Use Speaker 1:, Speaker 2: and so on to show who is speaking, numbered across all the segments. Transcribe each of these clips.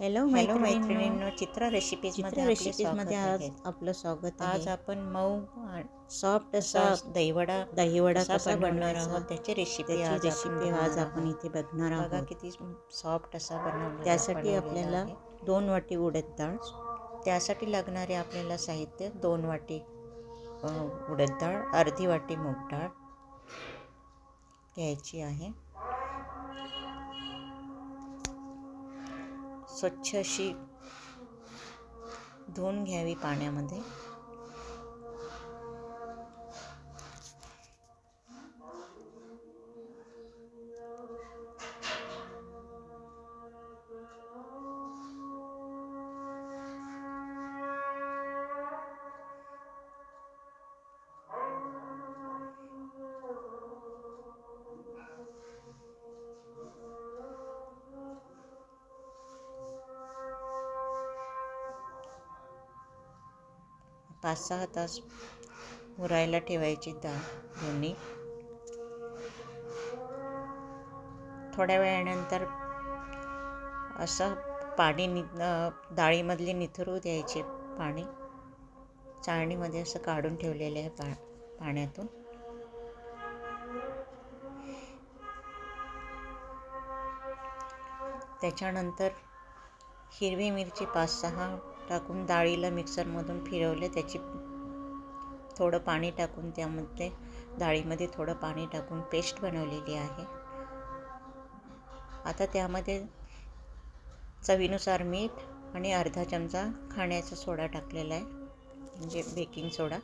Speaker 1: Hello
Speaker 2: hello
Speaker 1: मैत्रिणींनो,
Speaker 2: मैत्रिणींनो, चित्र रेसिपीजमध्ये
Speaker 1: चित्र
Speaker 2: आपले
Speaker 1: रेसिपीजमध्ये
Speaker 2: स्वागत आहे.
Speaker 1: आज आपलं स्वागत
Speaker 2: आज
Speaker 1: आहे.
Speaker 2: आपण मऊ
Speaker 1: सॉफ्ट
Speaker 2: असा
Speaker 1: असा
Speaker 2: दहीवडा
Speaker 1: दहीवडा
Speaker 2: कसा
Speaker 1: कसा
Speaker 2: बनवणार आहोत
Speaker 1: बनवायचा
Speaker 2: त्याची रेसिपी
Speaker 1: त्याची
Speaker 2: आज आपण
Speaker 1: रेसिपी आज
Speaker 2: बघणार
Speaker 1: आपण इथे
Speaker 2: आहोत.
Speaker 1: बघणार
Speaker 2: बघा
Speaker 1: आहोत.
Speaker 2: किती सॉफ्ट असा
Speaker 1: त्यासाठी
Speaker 2: बनवलेला
Speaker 1: आपल्याला
Speaker 2: आहे.
Speaker 1: 2 वाटी उडद डाळ,
Speaker 2: त्यासाठी लागणारे आपल्याला साहित्य 2 वाटी उडद डाळ, अर्धी वाटी मूग डाळ घ्यायची आहे. स्वच्छ अशी धुवून घ्यावी पाण्यामध्ये. पाच 6 तास मुरायला ठेवायची डाळ दोन्ही. थोड्या वेळानंतर असं पाणी डाळीमधले निथरू द्यायचे पाणी. चाळणीमध्ये असं काढून ठेवलेले आहे पाण्यातून. त्याच्यानंतर हिरवी मिरची 5-6 टाकून डाळीला मिक्सरमधून फिरवले. त्याची थोडं पाणी टाकून त्यामध्ये डाळीमध्ये थोडं पाणी टाकून पेस्ट बनवलेली आहे. आता त्यामध्ये चवीनुसार मीठ आणि अर्धा चमचा खाण्याचा सोडा टाकलेला आहे, म्हणजे बेकिंग सोडा.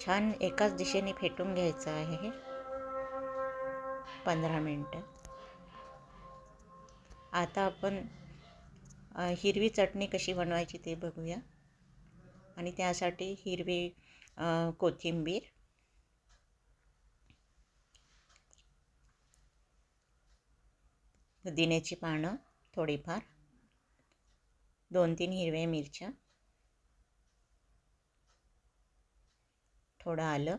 Speaker 2: छान एकाच दिशेने फेटून घ्यायचं आहे हे 15 मिनटं. आता आपण हिरवी चटणी कशी बनवायची ते बघूया. आणि त्यासाठी हिरवी कोथिंबीर, पुदिन्याची पानं थोडीफार, 2-3 हिरव्या मिरच्या, थोडं आलं,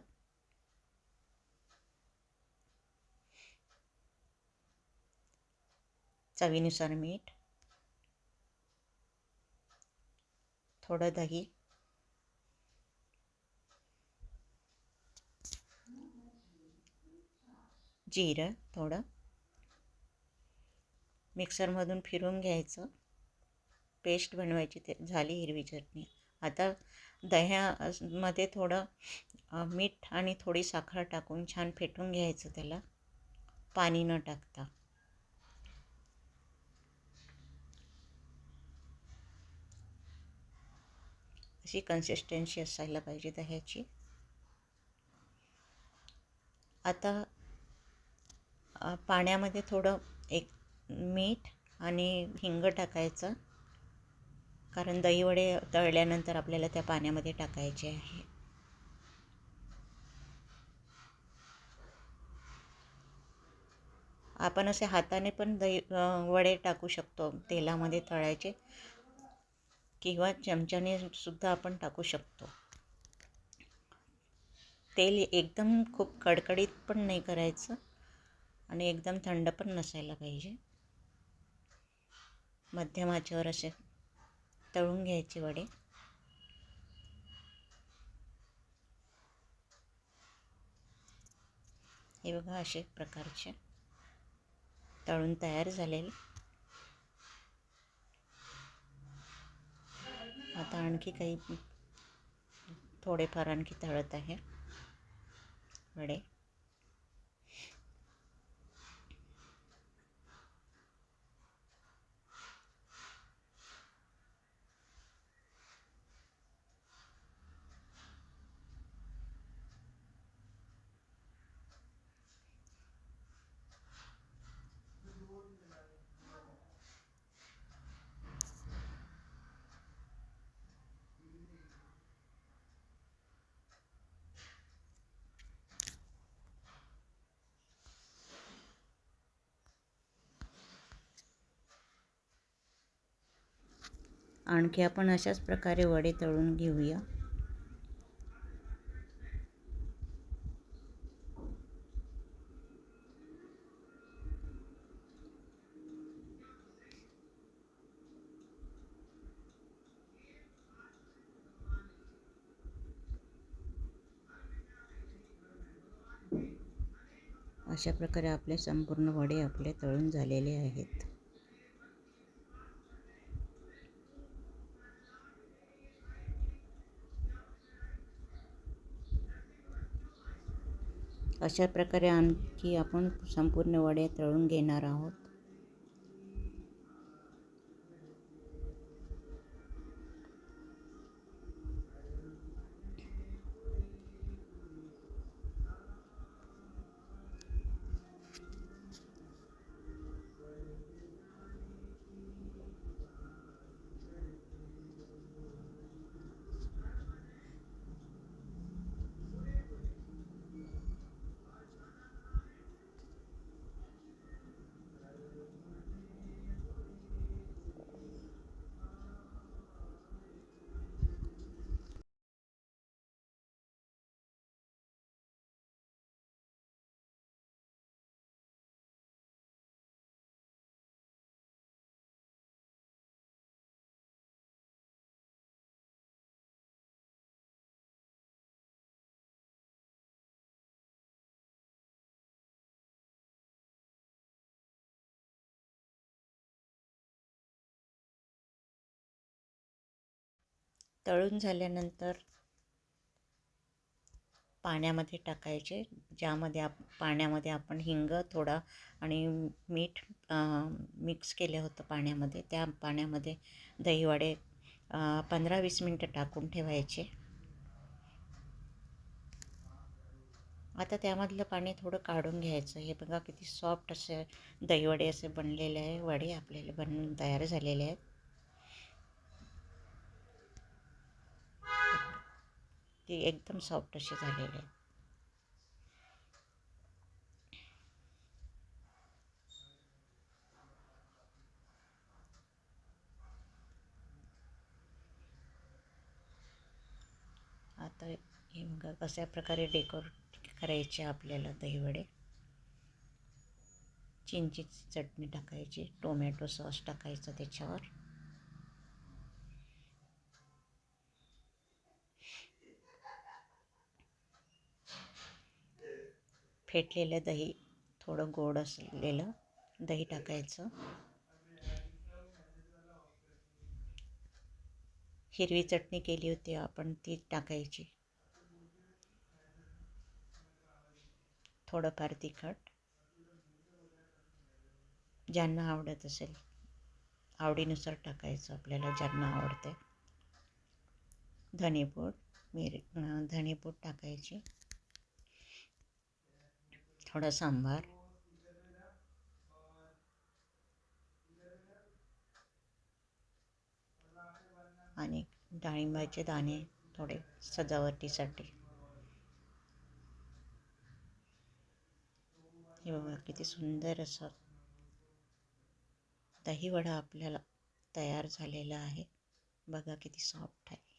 Speaker 2: चवीनुसार मीठ, थोडं दही, जिरं थोडं. मिक्सरमधून फिरून घ्यायचं. पेस्ट बनवायची. ते झाली हिरवी चटणी. आता दह्यामध्ये थोडं मीठ आणि थोडी साखर टाकून छान फेटून घ्यायचं त्याला, पाणी न टाकता. अशी कन्सिस्टन्सी असायला पाहिजे दह्याची. आता पाण्यामध्ये थोडं मीठ आणि हिंग टाकायचं, कारण दहीवडे तळल्यानंतर आपल्याला त्या पाण्यामध्ये टाकायचे आहे. आपण असे हाताने पण वडे टाकू शकतो तेलामध्ये तळायचे, किंवा चमच्याने सुद्धा आपण टाकू शकतो. तेल एकदम खूप कडकडीत पण नाही करायचं आणि एकदम थंड पण नसायला पाहिजे. मध्यम आचेवर असे तळून घ्यायचे वडे. हे बघा, असे प्रकारचे तळून तयार झालेले. आता आणखी काही थोडेफार आणखी तळत आहे वडे. आणखी आपण अशाच प्रकारे वडे तळून घेऊया.
Speaker 1: अशा प्रकारे आपले संपूर्ण वडे आपले तळून झालेले आहेत. अशा प्रकारे आणखी आपण संपूर्ण वडे तळून घेणार आहोत.
Speaker 2: तळून झाल्यानंतर पाण्यामध्ये टाकायचे, ज्यामध्ये पाण्यामध्ये आपण हिंग थोडा आणि मीठ मिक्स केलं होतं पाण्यामध्ये. त्या पाण्यामध्ये दहीवडे 15-20 मिनटं टाकून ठेवायचे. आता त्यामधलं पाणी थोडं काढून घ्यायचं. हे बघा किती सॉफ्ट असे दहीवडे असे बनलेले आहे. वडे आपल्याला बनवून तयार झालेले आहेत. ते एकदम सॉफ्ट असे झालेले आहेत. आता हे बघा कशा प्रकारे डेकोरेट करायचे आपल्याला दहीवडे. चिंचेची चटणी टाकायची, टोमॅटो सॉस टाकायचा त्याच्यावर. फेटलेलं दही, थोडं गोड असलेलं दही टाकायचं. हिरवी चटणी केली होती आपण ती टाकायची. थोडंफार तिखट, ज्यांना आवडत असेल आवडीनुसार टाकायचं आपल्याला, ज्यांना आवडते. धनेपूड, धनेपूड टाकायची. थोडा सांबार आणि डाळिंबाचे दाणे थोडे सजावटीसाठी. हे बघा किती सुंदर असं दहीवडा आपल्याला तयार झालेला आहे. बघा किती सॉफ्ट आहे.